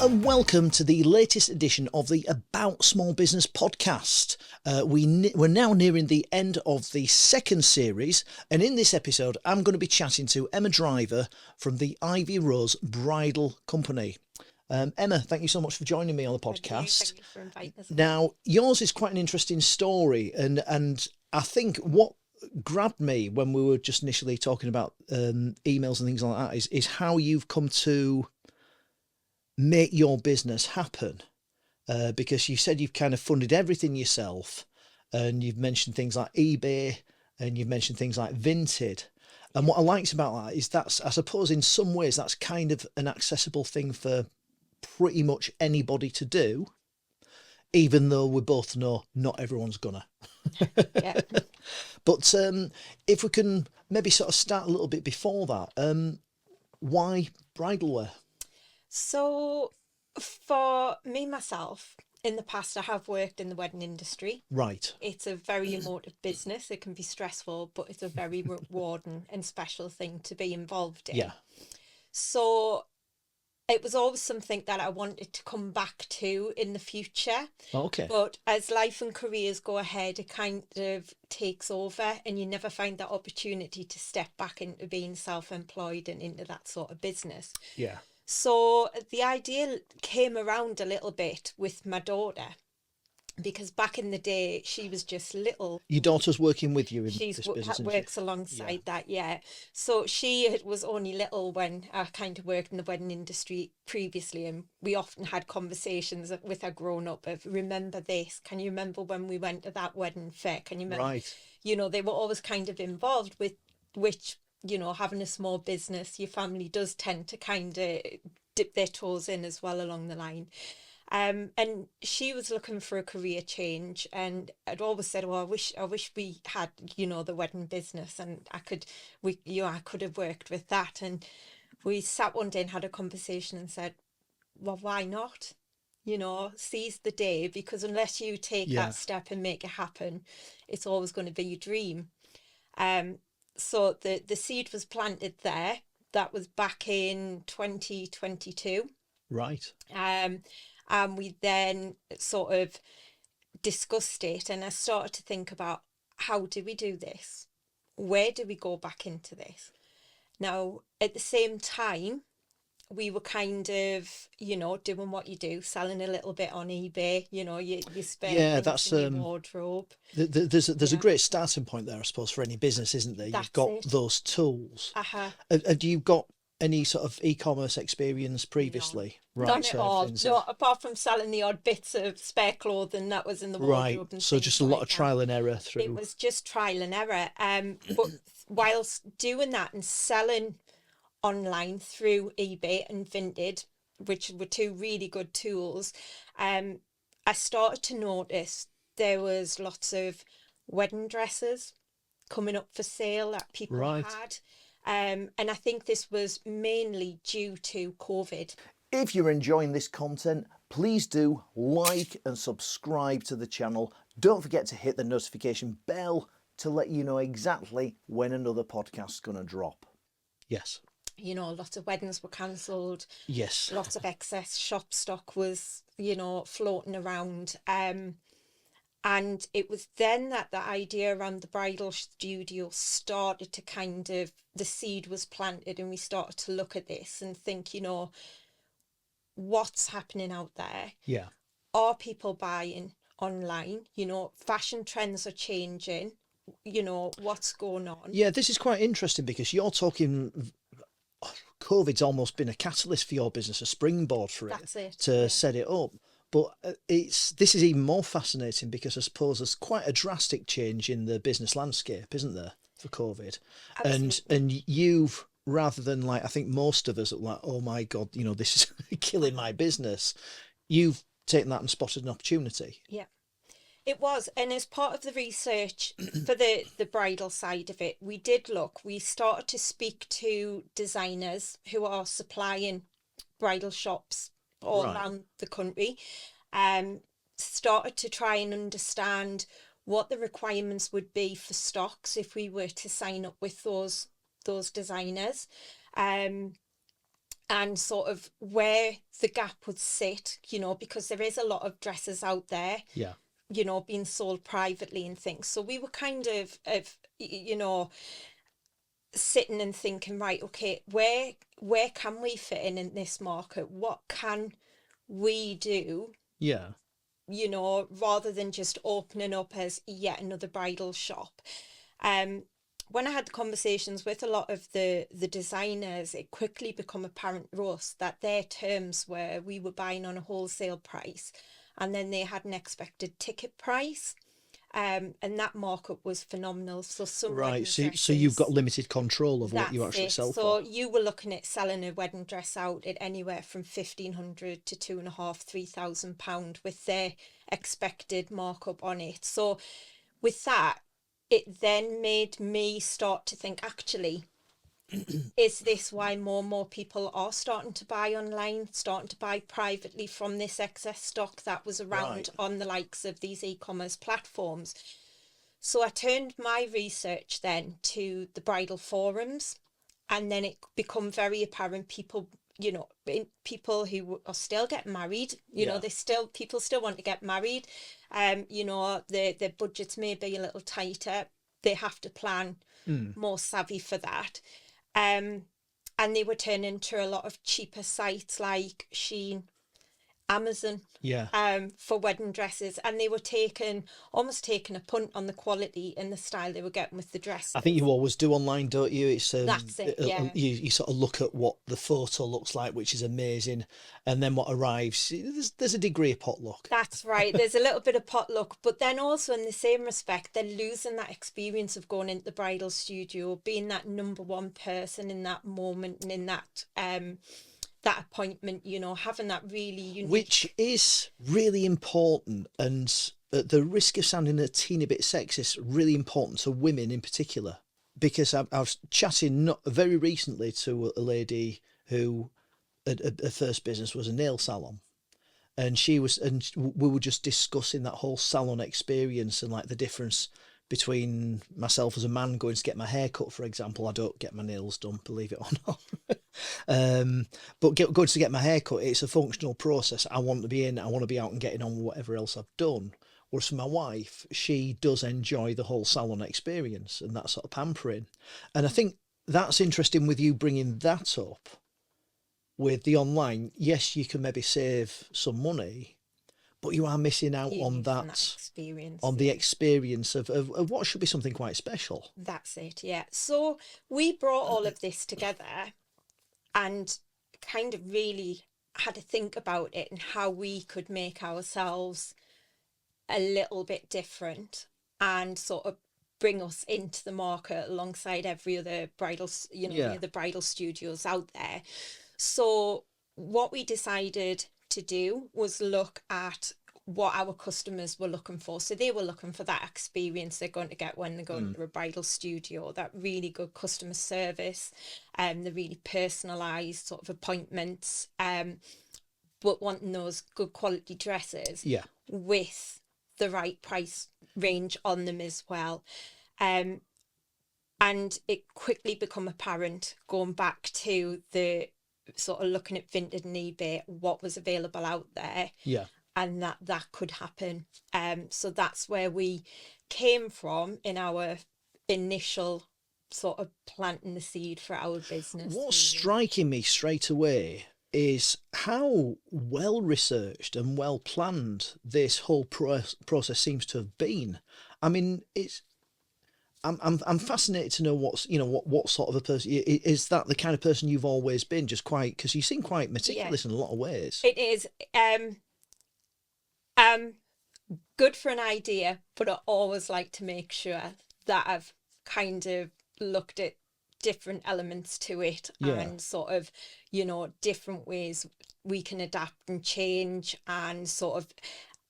and welcome to the latest edition of the About Small Business podcast. We're now nearing the end of the second series, and in this episode I'm going to be chatting to Emma Driver from the Ivy Rose Bridal Company. Emma, thank you so much for joining me on the podcast. Thank you for inviting us. Now, yours is quite an interesting story, and I think what grabbed me when we were just initially talking about emails and things like that is how you've come to make your business happen, because you said you've kind of funded everything yourself, and you've mentioned things like eBay and you've mentioned things like Vinted. And what I liked about that is that's, I suppose in some ways that's kind of an accessible thing for pretty much anybody to do, even though we both know not everyone's gonna. Yeah. But if we can maybe sort of start a little bit before that, why bridal wear? So for me, myself, in the past, I have worked in the wedding industry. Right. It's a very emotive business. It can be stressful, but it's a very rewarding and special thing to be involved in. Yeah. So it was always something that I wanted to come back to in the future. Okay. But as life and careers go ahead, it kind of takes over and you never find that opportunity to step back into being self-employed and into that sort of business. Yeah. So the idea came around a little bit with my daughter, because back in the day, she was just little. Your daughter's working with you in She's this business, isn't works she? alongside that, yeah. So she was only little when I kind of worked in the wedding industry previously, and we often had conversations with her grown up of, remember this? Can you remember when we went to that wedding fair? Can you remember? Right. You know, they were always kind of involved with which, you know, having a small business, your family does tend to kind of dip their toes in as well along the line. And she was looking for a career change, and I'd always said, "Oh, I wish we had, you know, the wedding business, and I could have worked with that." And we sat one day and had a conversation and said, "Well, why not? You know, seize the day, because unless you take that step and make it happen, it's always going to be your dream." So the seed was planted there. That was back in 2022. Right. And we then sort of discussed it, and I started to think about, how do we do this? Where do we go back into this? Now, at the same time, we were kind of, you know, doing what you do, selling a little bit on eBay, you know, you spare things in your wardrobe. There's a great starting point there, I suppose, for any business, isn't there? That's You've got it. those tools. Uh-huh. Have you got any sort of e-commerce experience previously? None. Right. None at all. No, apart from selling the odd bits of spare clothing that was in the wardrobe. Right. And So just a lot like of trial and error that. through. It was just trial and error. But whilst doing that and selling online through eBay and Vinted, which were two really good tools, I started to notice there was lots of wedding dresses coming up for sale that people had. And I think this was mainly due to COVID. If you're enjoying this content, please do like and subscribe to the channel. Don't forget to hit the notification bell to let you know exactly when another podcast's going to drop. Yes. You know, lots of weddings were cancelled. Yes. Lots of excess shop stock was, you know, floating around. And it was then that the idea around the bridal studio started to kind of, the seed was planted, and we started to look at this and think, you know, what's happening out there? Yeah. Are people buying online? You know, fashion trends are changing. You know, what's going on? Yeah, this is quite interesting because you're talking, COVID's almost been a catalyst for your business, a springboard for it, to set it up. But this is even more fascinating because I suppose there's quite a drastic change in the business landscape, isn't there, for COVID? Absolutely. And you've, rather than like, I think most of us are like, oh my God, you know, this is killing my business. You've taken that and spotted an opportunity. Yeah. It was, and as part of the research for the bridal side of it, we started to speak to designers who are supplying bridal shops all around the country, started to try and understand what the requirements would be for stocks if we were to sign up with those designers. and sort of where the gap would sit, you know, because there is a lot of dresses out there, Yeah. you know, being sold privately and things. So we were kind of you know, sitting and thinking, right, okay, where can we fit in this market? What can we do, Yeah. you know, rather than just opening up as yet another bridal shop? Um, when I had conversations with a lot of the designers, it quickly become apparent to us that their terms were we were buying on a wholesale price, and then they had an expected ticket price. And that markup was phenomenal. So some Right. wedding So you've got dresses, limited control of what you that's actually it. sell So for. you were looking at selling a wedding dress out at anywhere from 1,500 to 2,500, £3,000 with their expected markup on it. So with that, it then made me start to think, actually, is this why more and more people are starting to buy online, starting to buy privately from this excess stock that was Right. around on the likes of these e-commerce platforms? So I turned my research then to the bridal forums, and then it become very apparent people, you know, people who are still getting married, you know, Yeah. they still, people still want to get married. You know, their budgets may be a little tighter. They have to plan Mm. more savvy for that. Um, and they were turning to a lot of cheaper sites like Shein, Amazon, Yeah. for wedding dresses, and they were almost taking a punt on the quality and the style they were getting with the I think dresses. you always do online, don't you? It's That's it, yeah. you sort of look at what the photo looks like, which is amazing, and then what arrives. There's a degree of potluck. That's right. There's a little bit of potluck, but then also in the same respect, they're losing that experience of going into the bridal studio, being that number one person in that moment and in that appointment, you know, having that really Which unique. is really important, and at the risk of sounding a teeny bit sexist, really important to women in particular. Because I was chatting not very recently to a lady who her first business was a nail salon, and we were just discussing that whole salon experience and like the difference between myself as a man going to get my hair cut, for example. I don't get my nails done, believe it or not. But going to get my hair cut, it's a functional process. I want to be in, I want to be out and getting on with whatever else I've done. Whereas for my wife, she does enjoy the whole salon experience and that sort of pampering. And I think that's interesting with you bringing that up with the online. Yes, you can maybe save some money, but you are missing out You're on losing that that, experience. on the experience of what should be something quite special. That's it, yeah. So we brought all of this together and kind of really had to think about it and how we could make ourselves a little bit different and sort of bring us into the market alongside every other bridal, you know, the Yeah, other bridal studios out there. So what we decided to do was look at what our customers were looking for. So they were looking for that experience they're going to get when they're going mm. to a bridal studio, that really good customer service, the really personalised sort of appointments, but wanting those good quality dresses Yeah, with the right price range on them as well. Um, and it quickly become apparent going back to the sort of looking at Vinted and eBay, what was available out there, yeah. and that could happen. So that's where we came from in our initial sort of planting the seed for our business, What's really. striking me straight away is how well researched and well planned this whole process seems to have been. I mean, it's I'm fascinated to know what sort of a person is that the kind of person you've always been, just quite, because you seem quite Yeah, meticulous in a lot of ways. it is. Um, good for an idea, but I always like to make sure that I've kind of looked at different elements to it Yeah. and sort of, you know, different ways we can adapt and change and sort of.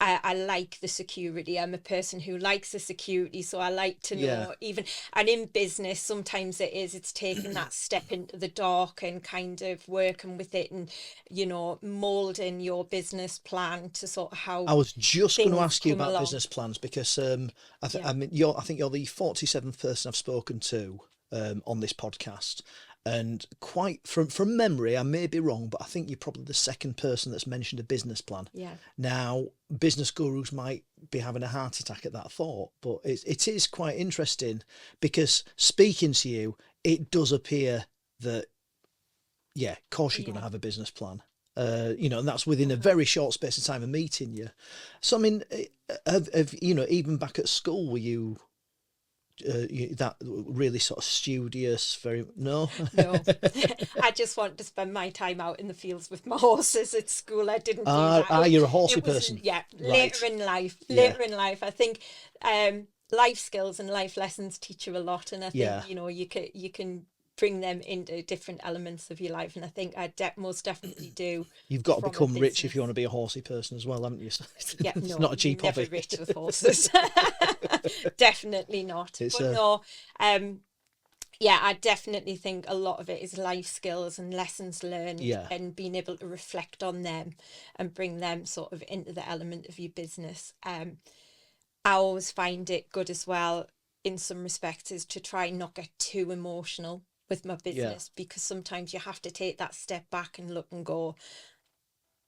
I like the security. I'm a person who likes the security, so I like to Yeah. know even, and in business sometimes it's taking that step into the dark and kind of working with it and, you know, molding your business plan to sort of I how was just going to things ask you come about along. business plans because Yeah. I mean I think you're the 47th person I've spoken to on this podcast, And quite from memory, I may be wrong, but I think you're probably the second person that's mentioned a business plan. Yeah. Now, business gurus might be having a heart attack at that thought, but it is quite interesting because speaking to you, it does appear that, yeah, of course you're going to have a business plan. You know, and that's within a very short space of time of meeting you. So, I mean, have you know, even back at school, were you that really sort of studious? Very no. No, I just want to spend my time out in the fields with my horses at school. I didn't do that. You're a horsey It was, person. yeah, Right. later in life. Yeah. Later in life, I think life skills and life lessons teach you a lot, and I think Yeah. you know you can bring them into different elements of your life, and I think I most definitely do. You've got to from a become rich if business. you want to be a horsey person as well, haven't you? Yeah, It's no, not a you're cheap never hobby. rich with horses. Definitely not. It's But no, yeah, I definitely think a lot of it is life skills and lessons learned, Yeah. and being able to reflect on them and bring them sort of into the element of your business. I always find it good as well, in some respects, is to try and not get too emotional with my business, because sometimes you have to take that step back and look and go,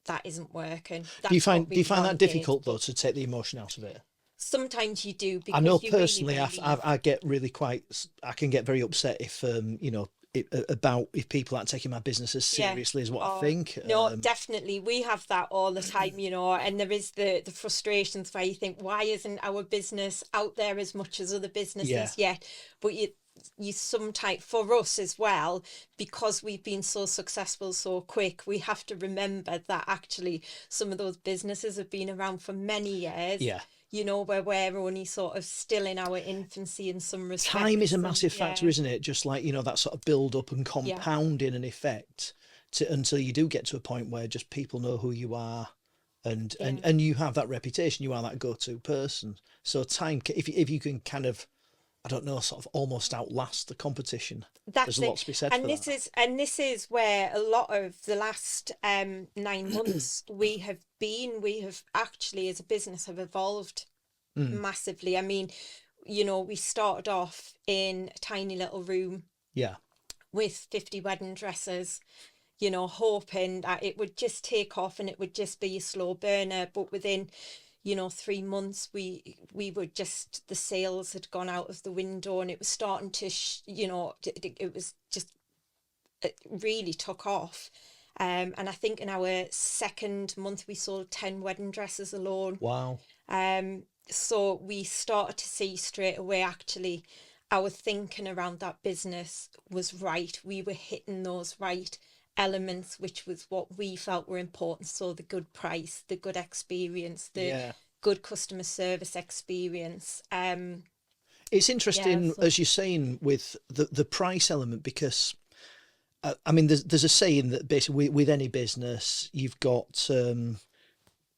that isn't working. Do you That's find not really on that page. difficult though to take the emotion out of it? Sometimes you do, I know because you personally, really I get really I can get very upset if you know about if people aren't taking my business as seriously as what I think. No, definitely. We have that all the time, you know, and there is the frustrations where you think, why isn't our business out there as much as other businesses yet? But you sometimes, for us as well, because we've been so successful so quick, we have to remember that actually some of those businesses have been around for many years. Yeah. You know, where we're only sort of still in our infancy in some respects. Time is a massive factor, isn't it? Just like, you know, that sort of build up and compounding an effect until you do get to a point where just people know who you are, and you have that reputation. You are that go-to person. So time, if you can kind of, I don't know, sort of almost outlast the competition. There's a lot to be said for that. This is where a lot of the last 9 months we have actually, as a business, have evolved massively. I mean, you know, we started off in a tiny little room with 50 wedding dresses, you know, hoping that it would just take off and it would just be a slow burner. But within, you know, 3 months, we were just, the sales had gone out of the window, and it was starting to, you know, it was just, it really took off. And I think in our second month, we sold 10 wedding dresses alone. Wow. So we started to see straight away, actually, our thinking around that business was right. We were hitting those right elements, which was what we felt were important. So the good price, the good experience, the good customer service experience. It's interesting, as you're saying, with the price element, because I mean, there's a saying that basically with any business, you've got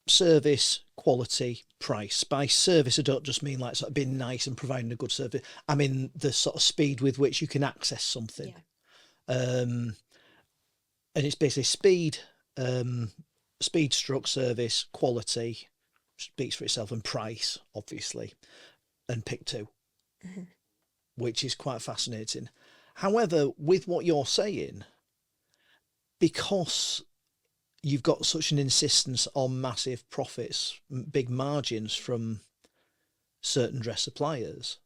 service, quality, price. By service, I don't just mean like sort of being nice and providing a good service. I mean the sort of speed with which you can access something. And it's basically speed, struck, service, quality, speaks for itself, and price, obviously, and pick two, which is quite fascinating. However, with what you're saying, because you've got such an insistence on massive profits, big margins from certain dress suppliers,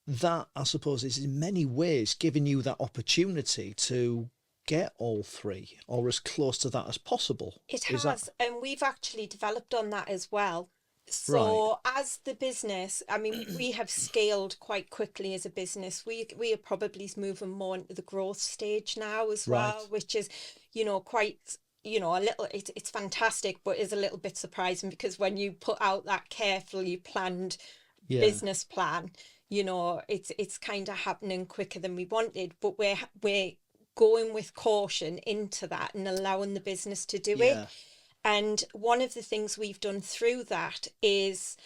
that, I suppose, is in many ways giving you that opportunity to get all three, or as close to that as possible. It has, and we've actually developed on that as well. So as the business, I mean, we have scaled quite quickly as a business. We are probably moving more into the growth stage now as well, which is, you know, quite, you know, a little, it's fantastic, but is a little bit surprising, because when you put out that carefully planned business plan, you know, it's kind of happening quicker than we wanted, but we're going with caution into that and allowing the business to do it. And one of the things we've done through that is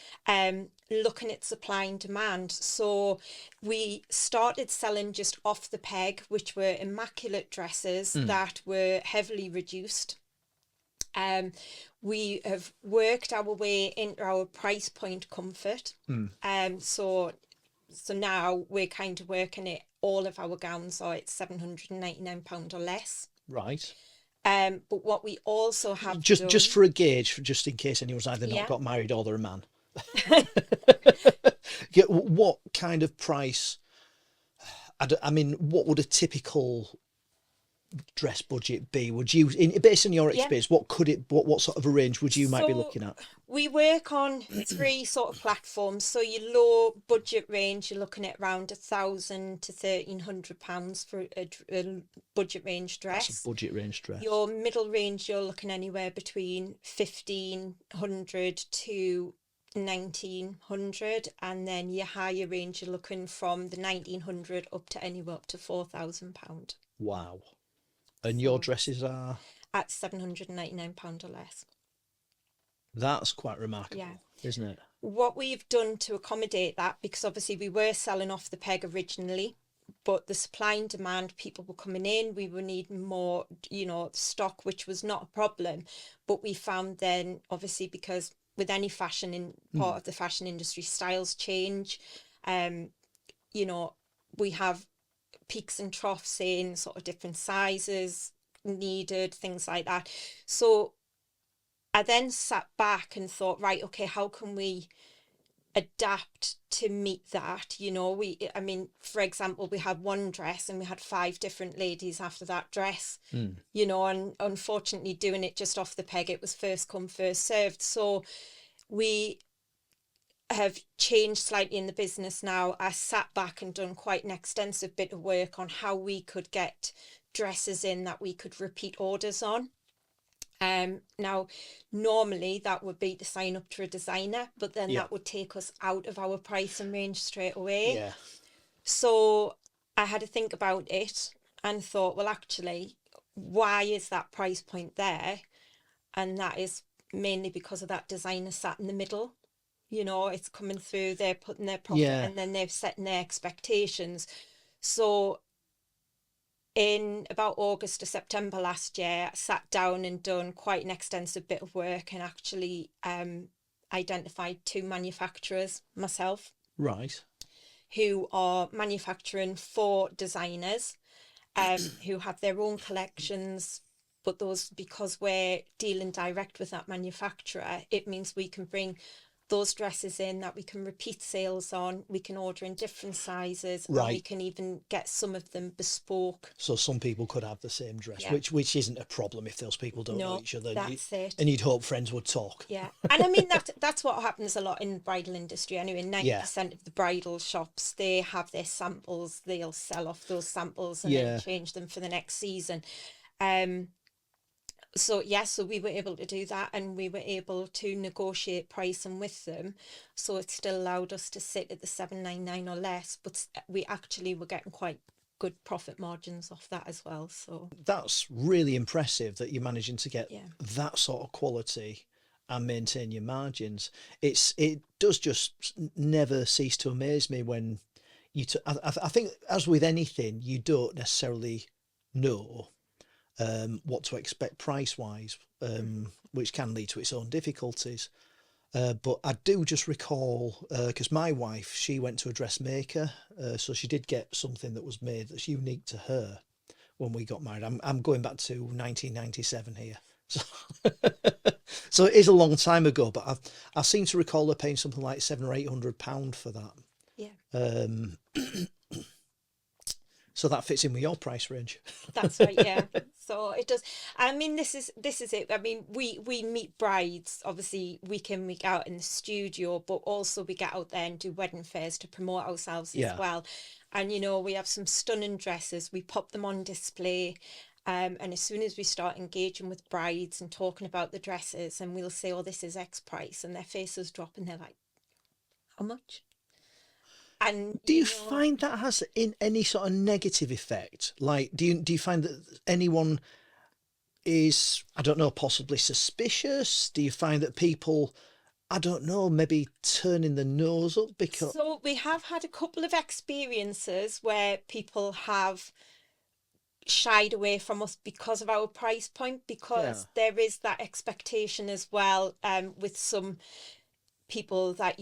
looking at supply and demand. So we started selling just off the peg, which were immaculate dresses that were heavily reduced. We have worked our way into our price point comfort. So So now we're kind of working it. All of our gowns are at £799 or less. Right. But what we also have Just done, for a gauge, just in case anyone's either not yeah, got married or they're a man. Yeah, what kind of price? I mean, what would a typical dress budget be? Would you, based on your yeah. experience, what sort of a range would you might be So looking at? we work on three sort of platforms. So your low budget range, you're looking at around £1,000 to £1,300 for a budget range That's a dress. budget range dress. Your middle range, you're looking anywhere between 1,500 to 1,900, and then your higher range, you're looking from the 1,900 up to anywhere up to £4,000. Wow. And your So dresses are, at £799 or less. that's quite remarkable, Yeah. isn't it? What we've done to accommodate that, because obviously we were selling off the peg originally, but the supply and demand, people were coming in, we were needing more, stock, which was not a problem. But we found then, obviously, because with any fashion in part of the fashion industry, styles change. You know, we have peaks and troughs in sort of different sizes needed, things like that. So I then sat back and thought, right, okay, how can we adapt to meet that? I mean, for example, we had one dress and we had 5 different ladies after that dress, and unfortunately doing it just off the peg, it was first come, first served. So we have changed slightly in the business now. I sat back and done quite an extensive bit of work on how we could get dresses in that we could repeat orders on. Now, normally that would be to sign up to a designer, but then Yeah. that would take us out of our pricing range straight away. Yeah. So I had to think about it and thought, well, actually, why is that price point there? And that is mainly because of that designer sat in the middle. It's coming through, they're putting their profit Yeah. and then they're setting their expectations. So in about August or September last year, I sat down and done quite an extensive bit of work and actually identified 2 manufacturers myself Right. who are manufacturing for designers who have their own collections. But those, because we're dealing direct with that manufacturer, it means we can bring those dresses in that we can repeat sales on. We can order in different sizes, and we Right. can even get some of them bespoke. So some people could have the same dress, Yeah. which isn't a problem if those people don't know No, each other. that's it. And you'd hope friends would talk. Yeah. And I mean, that's what happens a lot in the bridal industry anyway. 90% of the bridal shops, they have their samples. They'll sell off those samples and Yeah. then change them for the next season. So we were able to do that, and we were able to negotiate pricing with them. So it still allowed us to sit at the 799 or less, but we actually were getting quite good profit margins off that as well. So That's really impressive that you're managing to get yeah, that sort of quality and maintain your margins. It does just never cease to amaze me when I think, as with anything, you don't necessarily know what to expect price wise, which can lead to its own difficulties. But I do just recall, because my wife, she went to a dressmaker, so she did get something that was made that's unique to her when we got married. I'm going back to 1997 here. So, so it is a long time ago, but I seem to recall her paying something like £700 or £800 for that. yeah. So that fits in with your price range. That's right, yeah. So it does. I mean, this is it. I mean, we meet brides obviously week in, week out in the studio, but also we get out there and do wedding fairs to promote ourselves Yeah. as well. And we have some stunning dresses. We pop them on display. And as soon as we start engaging with brides and talking about the dresses, and we'll say, "Oh, this is X price," and their faces drop, and they're like, "How much?" And Do you find that has in any sort of negative effect? Like, do you find that anyone is, I don't know, possibly suspicious? Do you find that people, I don't know, maybe turning the nose up because? So we have had a couple of experiences where people have shied away from us because of our price point, because there is that expectation as well with some people that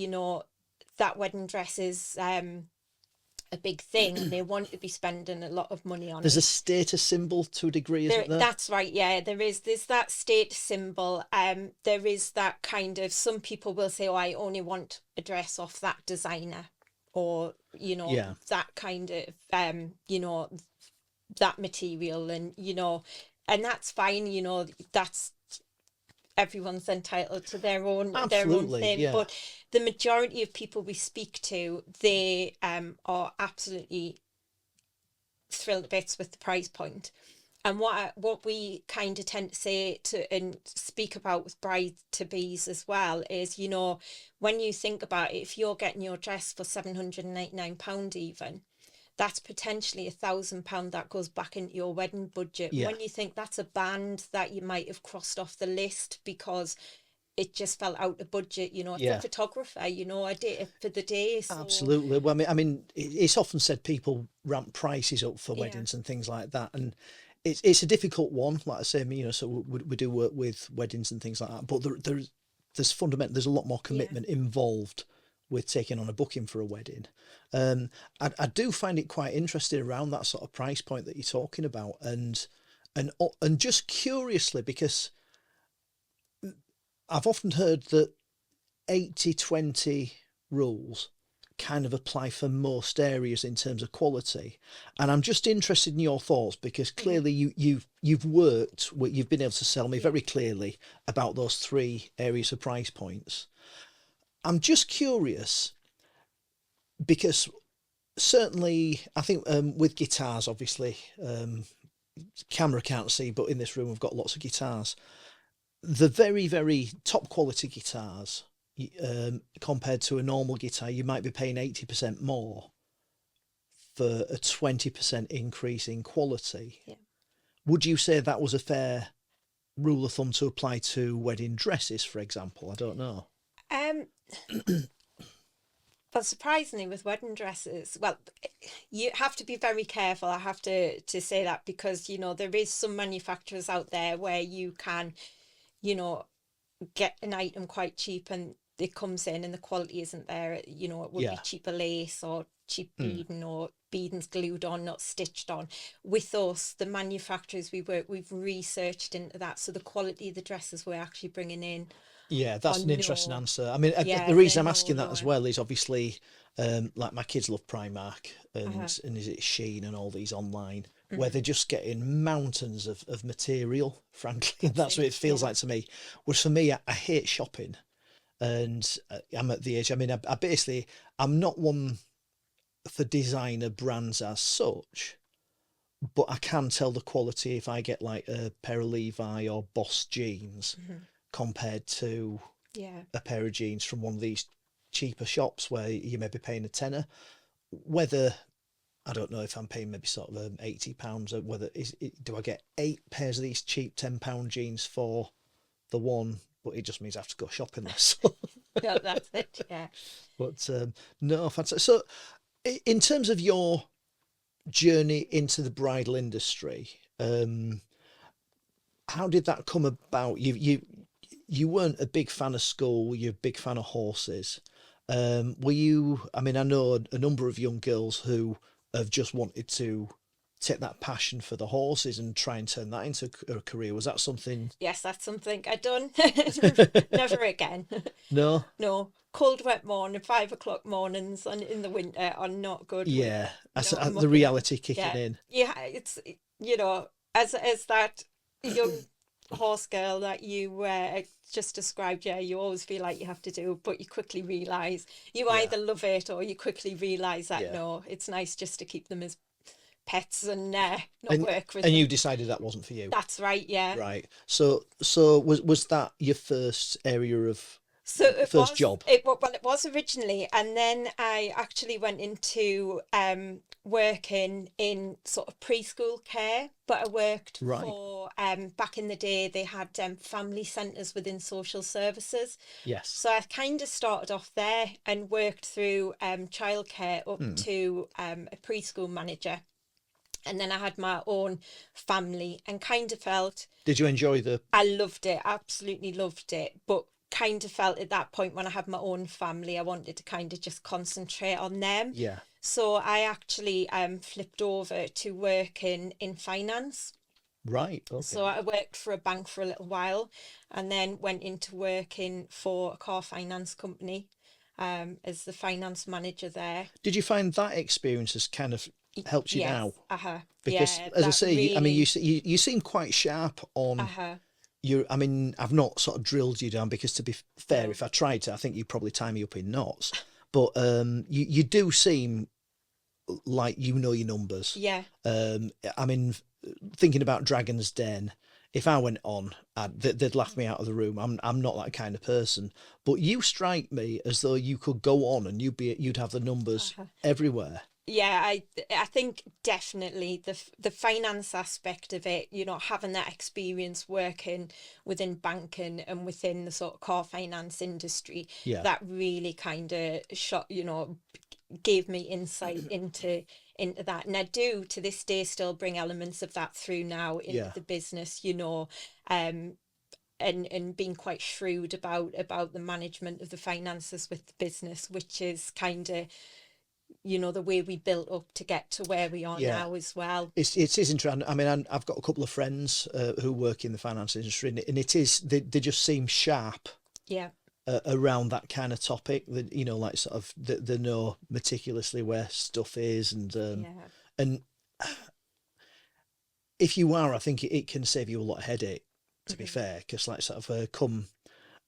that wedding dress is a big thing, and they want to be spending a lot of money on There's it. a status symbol to a degree, isn't there? That's right, yeah. There's that status symbol. There is that kind of, some people will say, oh, I only want a dress off that designer, or Yeah, that kind of that material, and and that's fine. That's, everyone's entitled to their own absolutely. thing. Yeah, But the majority of people we speak to, they are absolutely thrilled to bits with the price point. And what we kind of tend to say to and speak about with bride to bees as well is, when you think about it, if you're getting your dress for £799 even, that's potentially £1,000 that goes back into your wedding budget. yeah, When you think that's a band that you might have crossed off the list because it just fell out of budget, it's a yeah. photographer, I did it for the day. So Absolutely. Well, I mean, it's often said people ramp prices up for yeah, weddings and things like that, and it's a difficult one. Like I say, I mean, so we do work with weddings and things like that, but there's a lot more yeah, commitment involved with taking on a booking for a wedding. I do find it quite interesting around that sort of price point that you're talking about, and just curiously, because I've often heard that 80/20 rules kind of apply for most areas in terms of quality, and I'm just interested in your thoughts, because mm, clearly you've worked you've been able to sell me yeah, very clearly about those three areas of price points. I'm just curious, because certainly I think, with guitars, obviously, camera can't see, but in this room we've got lots of guitars. The very, very top quality guitars, compared to a normal guitar, you might be paying 80% more for a 20% increase in quality. yeah. Would you say that was a fair rule of thumb to apply to wedding dresses, for example? I don't know. Um, but surprisingly, with wedding dresses, well, you have to be very careful. I have to say that, because there is some manufacturers out there where you can, you know, get an item quite cheap, and it comes in and the quality isn't there. It would be Yeah. cheaper lace or cheap Mm. beading, or beadings glued on, not stitched on. With us, the manufacturers we work, we've researched into that, so the quality of the dresses we're actually bringing in Yeah, are that's an interesting no, answer. I mean, yeah, the they're reason I'm no asking that as lower. well is obviously, like my kids love Primark, Uh-huh. and is it Shein and all these online, where Hmm. they're just getting mountains of material, frankly, and That's that's what it. it feels Yeah. like to me. Whereas for me, I hate shopping, and I'm at the age. I mean, I basically, I'm not one for designer brands as such, but I can tell the quality if I get like a pair of Levi or Boss jeans Hmm. compared to Yeah. a pair of jeans from one of these cheaper shops where you may be paying a tenner. Whether, I don't know if I'm paying maybe sort of £80, or whether do I get 8 pairs of these cheap £10 jeans for the one, but it just means I have to go shopping less. No, that's it. Yeah. But no, fantastic. So, in terms of your journey into the bridal industry, how did that come about? You weren't a big fan of school. You're a big fan of horses. Were you? I mean, I know a number of young girls who have just wanted to take that passion for the horses and try and turn that into a career. Was that something? Yes, that's something I done. Never again. No. No, cold, wet morning, 5 o'clock mornings, and in the winter are not good with, Yeah, that's I'm the up and reality kicking yeah, in. yeah. It's as that young horse girl that you just described. Yeah, you always feel like you have to do, but you quickly realise you Yeah, either love it, or you quickly realise that yeah. no, it's nice just to keep them as pets and not And work with and them. you decided that wasn't for you, That's right. Yeah. right? So was that your first area of So it first was job? it wa- well it was originally, and then I actually went into working in sort of preschool care, but I worked Right. for back in the day they had family centres within social services. Yes. So I kind of started off there and worked through childcare up Hmm. to a preschool manager, and then I had my own family and kind of felt Did you enjoy the? I loved it, absolutely loved it. But kind of felt at that point when I had my own family, I wanted to kind of just concentrate on them. Yeah. So I actually flipped over to work in finance. Right. So Okay. I worked for a bank for a little while and then went into working for a car finance company as the finance manager there. Did you find that experience has kind of helped you Yes, now? Because, yeah, as I that say, I mean, really, you seem quite sharp on uh-huh, your. I mean, I've not sort of drilled you down because, to be fair, no, if I tried to, I think you'd probably tie me up in knots. But you do seem like you know your numbers. yeah, I mean, thinking about Dragon's Den, if I went on, they'd laugh me out of the room. I'm not that kind of person. But you strike me as though you could go on and you'd have the numbers uh-huh. everywhere. Yeah, I think definitely the finance aspect of it, you know, having that experience working within banking and within the sort of car finance industry, Yeah, that really kind of shot, you know, gave me insight into that. And I do to this day still bring elements of that through now into yeah, the business, you know, um and being quite shrewd about the management of the finances with the business, which is kind of, you know, the way we built up to get to where we are yeah. now as well. It is interesting. I mean, I've got a couple of friends who work in the finance industry, and it is they just seem sharp Yeah, around that kind of topic. That like sort of they know meticulously where stuff is, yeah, and if you are, I think it can save you a lot of headache. To be hmm, fair, because like sort of come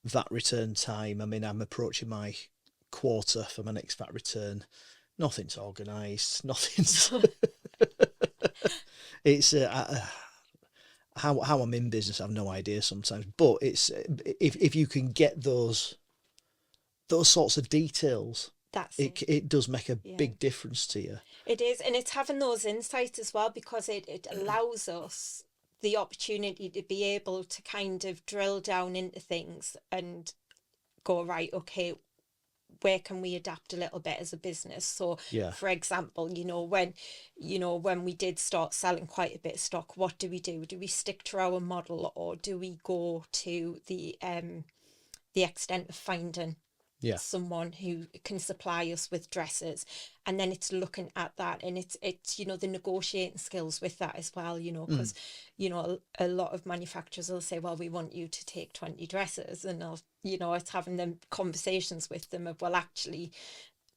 that return time, I mean, I'm approaching my quarter for my next VAT return. Nothing's organised. Nothing's. It's how I'm in business. I've no idea sometimes, but it's if you can get those sorts of details, that's it. it does make a Yeah, big difference to you. it is, and it's having those insights as well because it allows us the opportunity to be able to kind of drill down into things and go, right, okay, where can we adapt a little bit as a business? So Yeah. for example, when we did start selling quite a bit of stock, what do we do? Do we stick to our model or do we go to the extent of finding Yeah. someone who can supply us with dresses? And then it's looking at that, and it's the negotiating skills with that as well, Mm. because a lot of manufacturers will say, well, we want you to take 20 dresses, and it's having them conversations with them of, well, actually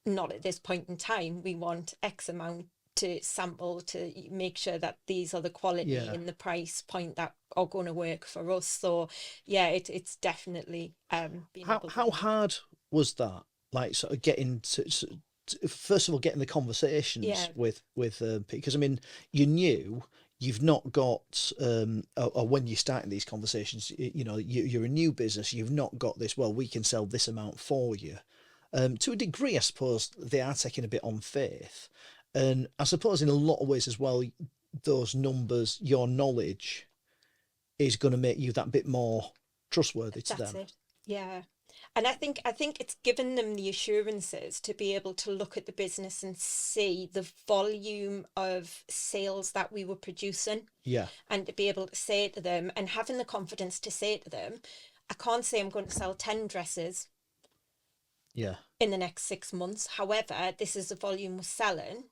not at this point in time, we want X amount to sample to make sure that these are the quality Yeah. and the price point that are going to work for us. So yeah, it's definitely being able to How do that. hard was that? Like sort of getting first of all getting the conversations Yeah, with because I mean you knew you've not got or when you're starting these conversations you're a new business, you've not got this, well, we can sell this amount for you. To a degree, I suppose they are taking a bit on faith, and I suppose in a lot of ways as well, those numbers, your knowledge is going to make you that bit more trustworthy to that's them. it. Yeah. And I think it's given them the assurances to be able to look at the business and see the volume of sales that we were producing, Yeah, and to be able to say to them and having the confidence to say to them, I can't say I'm going to sell 10 dresses yeah, in the next 6 months. However, this is the volume we're selling.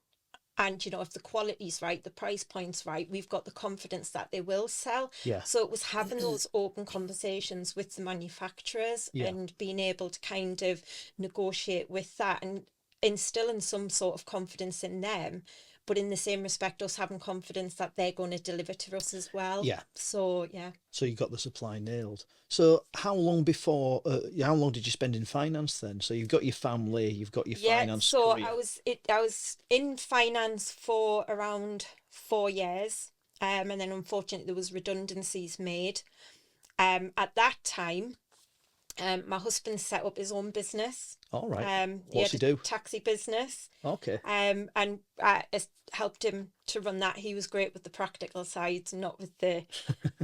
And if the quality's right, the price point's right, we've got the confidence that they will sell. yeah, So it was having those open conversations with the manufacturers yeah, and being able to kind of negotiate with that and instilling some sort of confidence in them, but in the same respect, us having confidence that they're going to deliver to us as well. yeah. So yeah. So you got the supply nailed. So how long did you spend in finance then? So you've got your family, you've got your Yeah, finance so career. I was in finance for around 4 years. And then unfortunately there was redundancies made. At that time, my husband set up his own business. All right. He What's had he a do? taxi business. Okay. And I helped him to run that. He was great with the practical side, not with the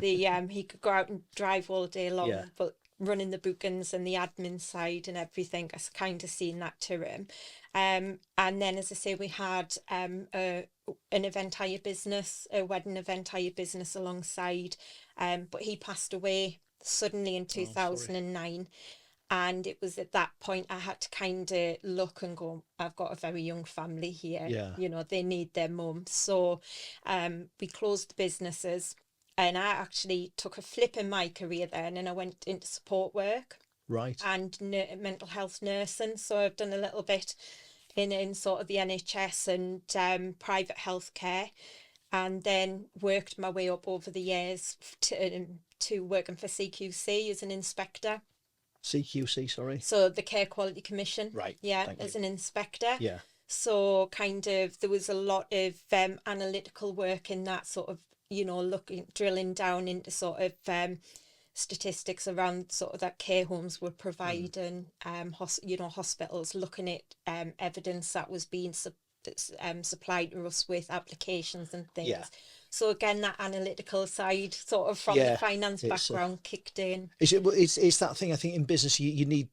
he could go out and drive all day Yeah. long, but running the bookings and the admin side and everything, I kind of seen that to him. And then, as I say, we had an event hire business, a wedding event hire business alongside. But he passed away suddenly in Oh, sorry. 2009. And it was at that point I had to kind of look and go, I've got a very young family here. Yeah. You know, they need their mum. So we closed the businesses, and I actually took a flip in my career then, and I went into support work Right. and mental health nursing. So I've done a little bit in sort of the NHS and private healthcare, and then worked my way up over the years to working for CQC as an inspector. CQC, sorry. So the Care Quality Commission. Right. Yeah, Thank as you. an inspector. Yeah. So kind of there was a lot of analytical work in that sort of, you know, drilling down into sort of statistics around sort of that care homes were providing, you know, hospitals looking at evidence that was being supplied to us with applications and things. Yeah. So again, that analytical side, sort of from the Yeah. finance background, kicked in. It's that thing, I think, in business you need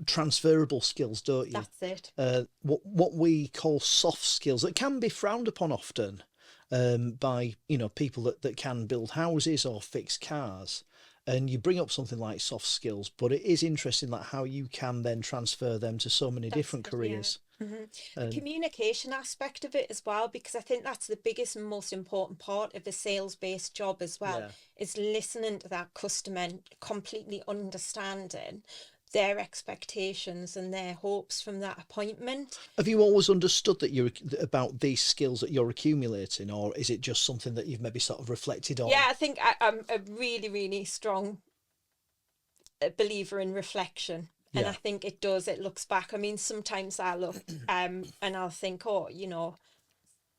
transferable skills, don't you? That's it. What we call soft skills that can be frowned upon often by, you know, people that can build houses or fix cars. And you bring up something like soft skills, but it is interesting like how you can then transfer them to so many different careers. Yeah. The communication aspect of it as well, because I think that's the biggest and most important part of a sales-based job as well, Yeah. is listening to that customer and completely understanding their expectations and their hopes from that appointment. Have you always understood that you're about these skills that you're accumulating, or is it just something that you've maybe sort of reflected on? Yeah, I think I'm a really, really strong believer in reflection. And Yeah. I think it looks back. I mean, sometimes I look and I'll think, oh, you know,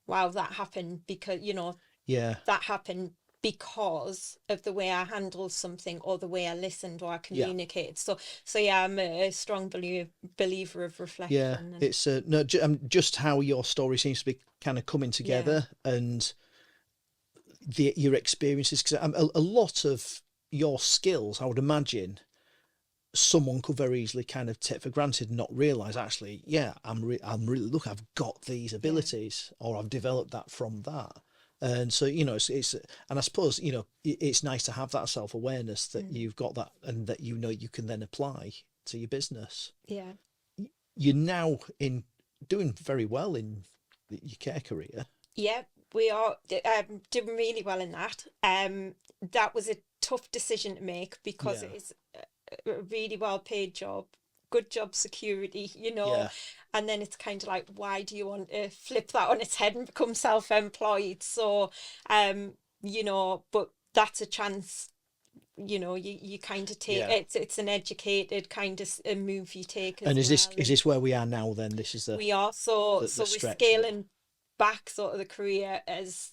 wow, that happened because, you know, Yeah. that happened because of the way I handled something or the way I listened or I communicated. So yeah, I'm a strong believer of reflection. Yeah, it's no, just how your story seems to be kind of coming together, and your experiences. Because a lot of your skills, I would imagine, someone could very easily kind of take for granted and not realize actually, yeah, I'm really look, I've got these abilities, or I've developed that from that. And so, you know, it's and I suppose, you know, it's nice to have that self-awareness that you've got that, and that, you know, you can then apply to your business. Yeah. You're now doing very well in your care career. Yeah, we are doing really well in that. That was a tough decision to make because it is a really well paid job, good job security, you know. Yeah. And then it's kind of like, why do you want to flip that on its head and become self-employed? So, you know, but that's a chance, you know, you kind of take it's an educated kind of a move you take. And is this where we are now then? This is we are so we're scaling back sort of the career as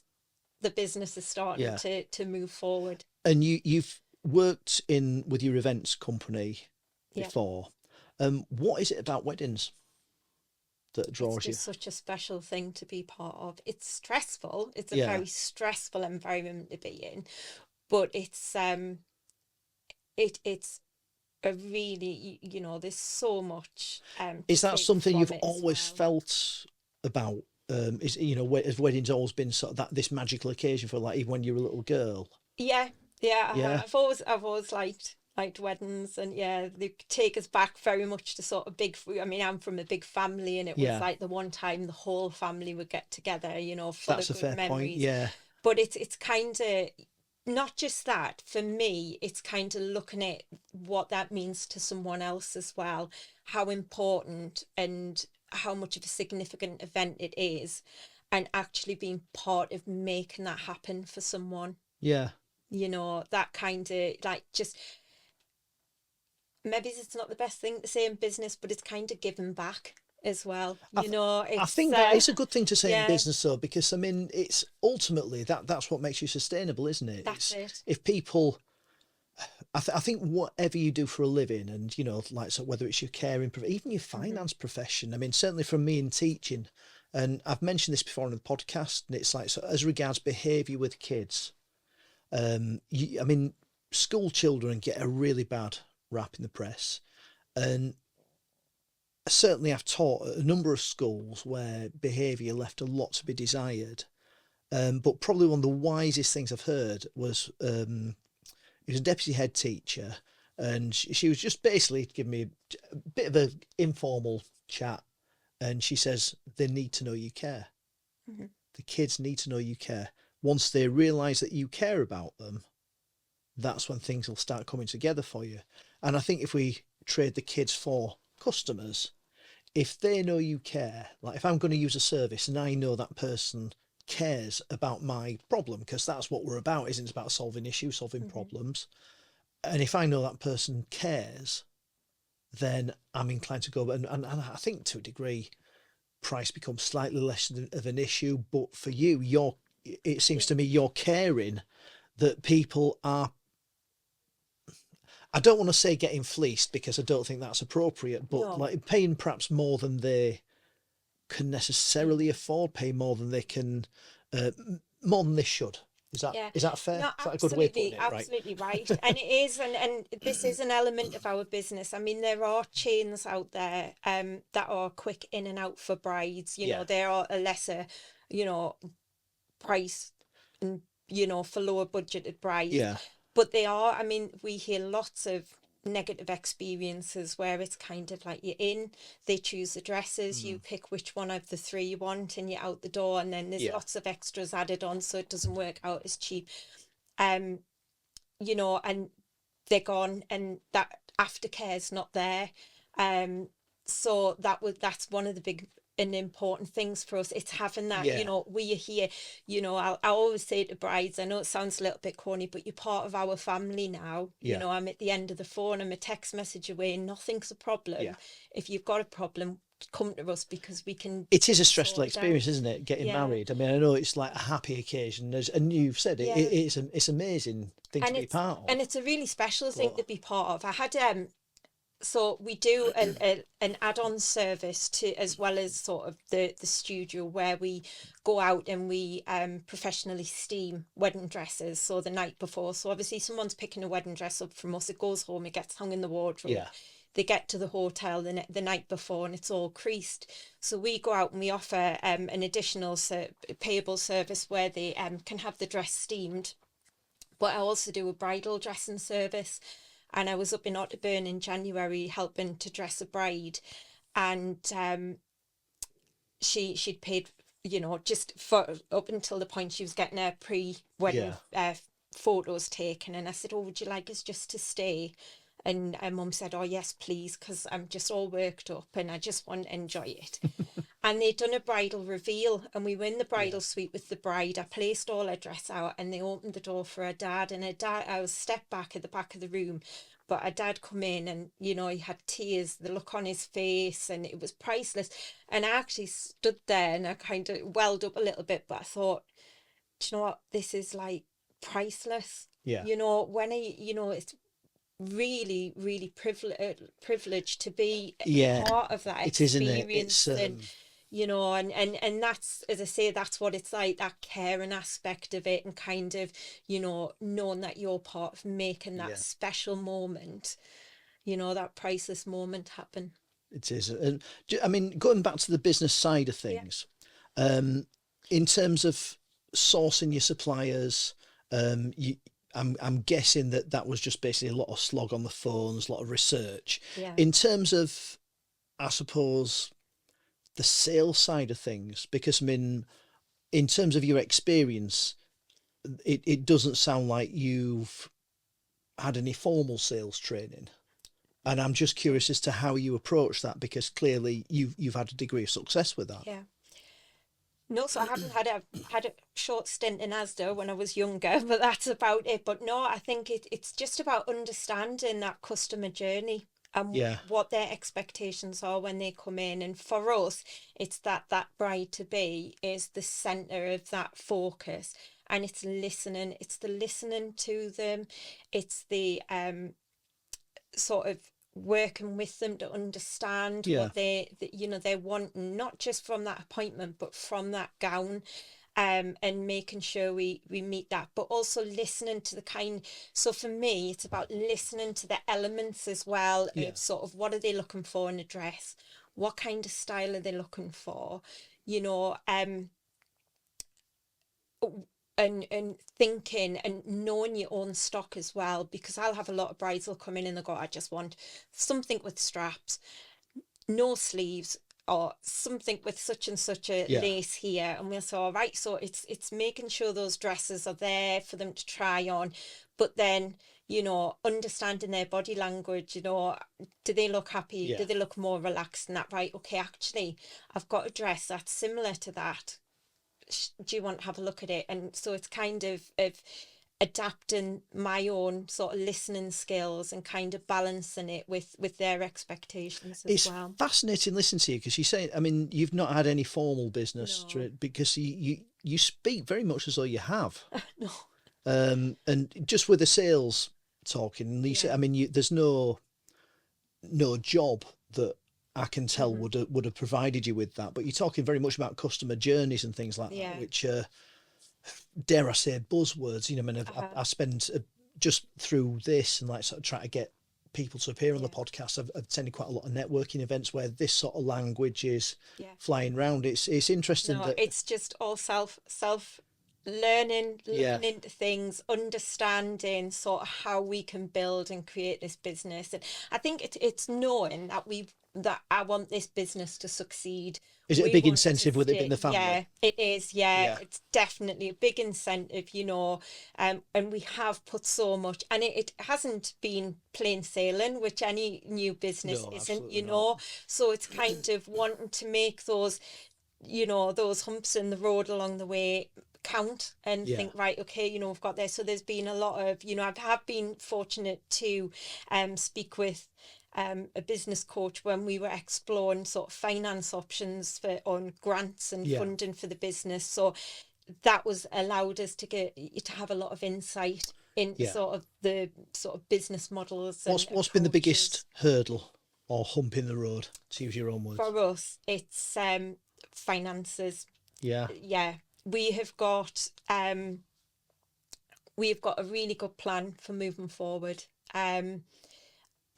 the business is starting to move forward. And you've worked with your events company before. What is it about weddings that draws you? It's just such a special thing to be part of. It's stressful. It's a very stressful environment to be in, but it's it's a really, you know, there's so much. Is that something you've always felt about? Is, you know, has weddings always been sort of this magical occasion for, like, even when you were a little girl? Yeah. I've always liked weddings, and they take us back very much to sort of I mean, I'm from a big family, and it was like the one time the whole family would get together, you know, full of good memories. Point. Yeah. But it's kind of not just that. For me, it's kind of looking at what that means to someone else as well, how important and how much of a significant event it is, and actually being part of making that happen for someone. Yeah. You know, that kind of like, just maybe it's not the best thing to say in business, but it's kind of giving back as well. You know, I think that is a good thing to say in business, though, because I mean, it's ultimately that's what makes you sustainable, isn't it? That's it. If people, I think whatever you do for a living, and, you know, like, so whether it's your caring, even your finance profession. I mean, certainly from me in teaching, and I've mentioned this before on the podcast, and it's like, so as regards behaviour with kids. I mean, school children get a really bad rap in the press, and certainly I've taught at a number of schools where behaviour left a lot to be desired. But probably one of the wisest things I've heard was he was a deputy head teacher, and she was just basically giving me a bit of an informal chat, and she says they need to know you care. Mm-hmm. The kids need to know you care. Once they realise that you care about them, that's when things will start coming together for you. And I think if we trade the kids for customers, if they know you care, like if I'm going to use a service and I know that person cares about my problem, because that's what we're about, isn't it? It's about solving issues, solving problems. And if I know that person cares, then I'm inclined to go. And I think to a degree, price becomes slightly less of an issue. But for you, it seems to me you're caring that people are, I don't want to say getting fleeced because I don't think that's appropriate, but No. like paying perhaps more than they can necessarily afford, pay more than they can, more than they should. Yeah, Is that fair? no, Is that a good way of putting absolutely, it? Right. absolutely right. And it is, and this is an element of our business. I mean, there are chains out there that are quick in and out for brides. You Yeah. know, there are a lesser, you know, price and, you know, for lower budgeted brides. Yeah. But they are, I mean, we hear lots of negative experiences where it's kind of like you're in, they choose the dresses, you pick which one of the three you want, and you're out the door, and then there's Yeah. lots of extras added on, so it doesn't work out as cheap. Um, you know, and they're gone, and that aftercare's not there. So that's one of the big and important things for us. It's having that, you Yeah. know, we are here, you know, I always say to brides, I know it sounds a little bit corny, but you're part of our family now. You Yeah. know, I'm at the end of the phone, I'm a text message away, and nothing's a problem. Yeah. If you've got a problem, come to us, because we can It is a stressful sort it out. experience, isn't it? Getting Yeah. married. I mean, I know it's like a happy occasion, and you've said it. Yeah. It's amazing thing to And be part of. it's a really special thing But to be part of. I had so we do an add-on service to, as well as sort of the studio, where we go out and we professionally steam wedding dresses, so the night before. So obviously someone's picking a wedding dress up from us, it goes home, it gets hung in the wardrobe. yeah, They get to the hotel the night before and it's all creased. So we go out and we offer an additional payable service where they can have the dress steamed. But I also do a bridal dressing service. And I was up in Otterburn in January helping to dress a bride, and she'd paid, you know, just for up until the point she was getting her pre-wedding photos taken. And I said, "Oh, would you like us just to stay?" And Mum said, "Oh yes, please, because I'm just all worked up and I just want to enjoy it." And they'd done a bridal reveal, and we were in the bridal suite with the bride. I placed all her dress out, and they opened the door for her dad. And her dad, I was stepped back at the back of the room, but her dad come in, and you know, he had tears, the look on his face, and it was priceless. And I actually stood there and I kind of welled up a little bit, but I thought, do you know what, this is like priceless. yeah. You know, when you know, it's really, really privileged to be Yeah, part of that it is, isn't it? experience. And you know, and that's, as I say, that's what it's like, that caring aspect of it, and kind of, you know, knowing that you're part of making that special moment, you know, that priceless moment happen. it is. And I mean, going back to the business side of things, in terms of sourcing your suppliers, I'm guessing that was just basically a lot of slog on the phones, a lot of research. Yeah. In terms of, I suppose, the sales side of things, because I mean, in terms of your experience, it doesn't sound like you've had any formal sales training. And I'm just curious as to how you approach that, because clearly you've had a degree of success with that. Yeah. No, so I haven't had a short stint in Asda when I was younger, but that's about it. But no, I think it's just about understanding that customer journey and Yeah. what their expectations are when they come in. And for us, it's that bride to be is the center of that focus, and it's listening. It's the listening to them. It's the sort of working with them to understand what you know, they're wanting, not just from that appointment, but from that gown. And making sure we meet that, but also listening to the kind. So for me, it's about listening to the elements as well, of sort of what are they looking for in a dress, what kind of style are they looking for, you know, and thinking and knowing your own stock as well, because I'll have a lot of brides will come in and they go, I just want something with straps, no sleeves, or something with such and such a Yeah. lace here, and we'll say, all right, so it's making sure those dresses are there for them to try on, but then, you know, understanding their body language, you know, do they look happy? Yeah. Do they look more relaxed? And that, right, okay, actually, I've got a dress that's similar to that. Do you want to have a look at it? And so it's kind of adapting my own sort of listening skills and kind of balancing it with their expectations as It's well. fascinating listening to you, because you say, I mean, you've not had any formal business No. because you speak very much as though you have. No. And just with the sales talking, Lisa, Yeah. I mean, there's no job that I can tell Mm-hmm. would have provided you with that. But you're talking very much about customer journeys and things like that, Yeah. which dare I say, buzzwords. You know, I mean, I spend just through this and like sort of trying to get people to appear on the Yeah. podcast. I've attended quite a lot of networking events where this sort of language is Yeah. flying around. It's interesting No, that it's just all self learning, yeah, looking into things, understanding sort of how we can build and create this business. And I think it's knowing that that I want this business to succeed. is it a We big want to incentive with it being stay. the Yeah, family? it is. Yeah, Yeah, it's definitely a big incentive, you know. And we have put so much, and it hasn't been plain sailing, which any new business no, isn't, absolutely you not. know. So it's kind of wanting to make those, you know, those humps in the road along the way count and Yeah, think, right, okay, you know, we've got this. So there's been a lot of, you know, I have been fortunate to speak with a business coach when we were exploring sort of finance options for on grants and yeah, funding for the business. So that was allowed us to have a lot of insight in yeah. sort of the sort of business models and What's been the biggest approaches. hurdle or hump in the road, to use your own words? For us, it's finances. Yeah, Yeah, we have got we've got a really good plan for moving forward.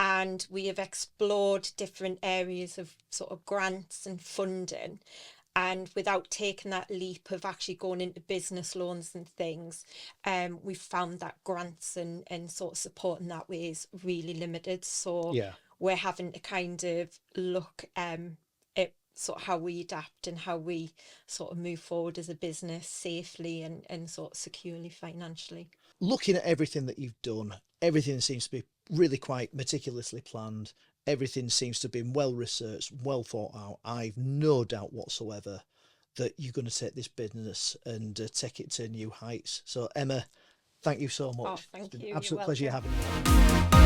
And we have explored different areas of sort of grants and funding. And without taking that leap of actually going into business loans and things, we've found that grants and sort of support in that way is really limited. So yeah. we're having to kind of look at sort of how we adapt and how we sort of move forward as a business safely and sort of securely financially. Looking at everything that you've done, everything seems to be really quite meticulously planned. Everything seems to have been well researched, well thought out. I've no doubt whatsoever that you're going to take this business and take it to new heights. So, Emma, thank you so Oh, much. It's thank been an you. You're absolute pleasure welcome. having you.